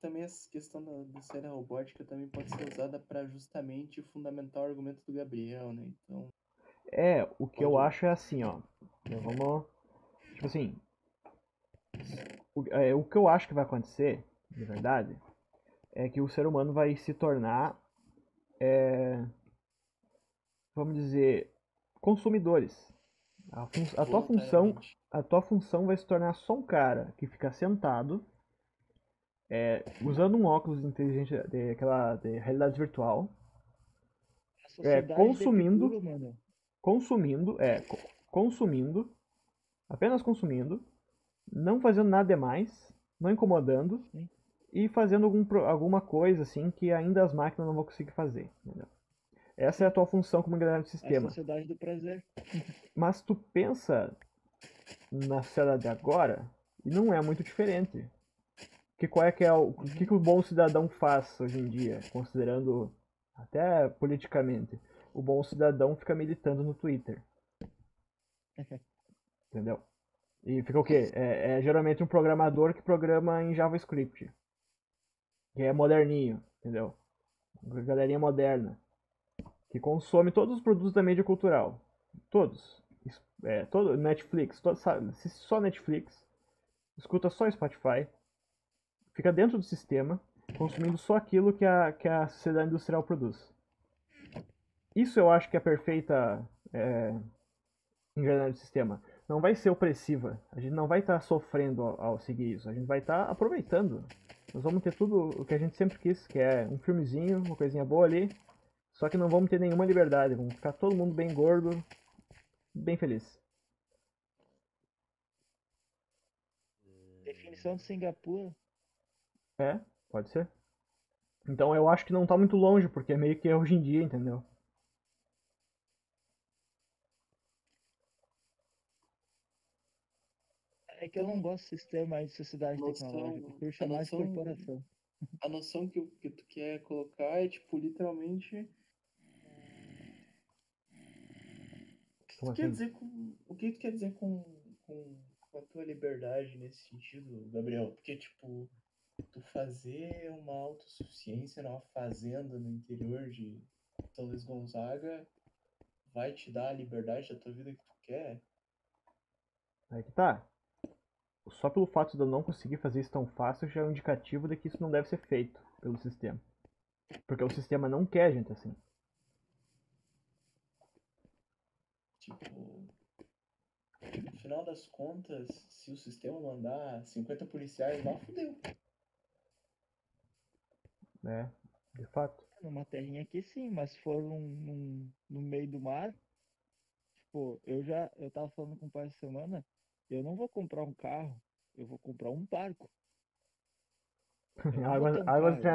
também essa questão da saída robótica também pode ser usada para justamente fundamentar o argumento do Gabriel, né? Então, É, o que eu pode. acho é assim, ó. Vamos. Tipo assim, o que eu acho que vai acontecer, de verdade, é que o ser humano vai se tornar, vamos dizer, consumidores. A tua função, Voluntariamente. a tua função vai se tornar só um cara que fica sentado, usando um óculos de inteligência, de realidade virtual, A sociedade de consumindo, Epicuro, mano. consumindo, consumindo, apenas consumindo, não fazendo nada demais, não incomodando Sim. e fazendo alguma coisa assim que ainda as máquinas não vão conseguir fazer. Entendeu? Essa é a tua função como engrenagem do A sistema. sociedade do prazer. Mas tu pensa na sociedade de agora e não é muito diferente. Que o bom cidadão faz hoje em dia, considerando até politicamente? O bom cidadão fica militando no Twitter, entendeu? E fica o quê? É geralmente um programador que programa em JavaScript, que é moderninho, entendeu? Galerinha moderna, que consome todos os produtos da mídia cultural. Todos. Todo Netflix, assiste só Netflix, escuta só Spotify, fica dentro do sistema, consumindo só aquilo que a sociedade industrial produz. Isso eu acho que é a perfeita engrenagem do sistema. Não vai ser opressiva. A gente não vai estar sofrendo ao seguir isso. A gente vai estar aproveitando. Nós vamos ter tudo o que a gente sempre quis, que é um filmezinho, uma coisinha boa ali. Só que não vamos ter nenhuma liberdade. Vamos ficar todo mundo bem gordo, bem feliz. Definição de Singapura. É, pode ser. Então eu acho que não tá muito longe, porque é meio que hoje em dia, entendeu? É que eu não gosto desse sistema aí de sociedade A tecnológica. Eu noção, prefiro a chamar de noção, corporação. a noção que tu quer colocar é, tipo, literalmente, Como assim? o que tu quer dizer com a tua liberdade nesse sentido, Gabriel? Porque, tipo, tu fazer uma autossuficiência numa fazenda no interior de São Luís Gonzaga vai te dar a liberdade da tua vida que tu quer? Aí que tá. Só pelo fato de eu não conseguir fazer isso tão fácil já é um indicativo de que isso não deve ser feito pelo sistema. Porque o sistema não quer a gente assim. Tipo, no final das contas, se o sistema mandar 50 policiais lá, fudeu. Né? De fato. Numa terrinha aqui sim, mas se for no meio do mar, tipo, eu tava falando com o pai essa semana, eu não vou comprar um carro, eu vou comprar um barco. Eu não vou ter um Águas carro,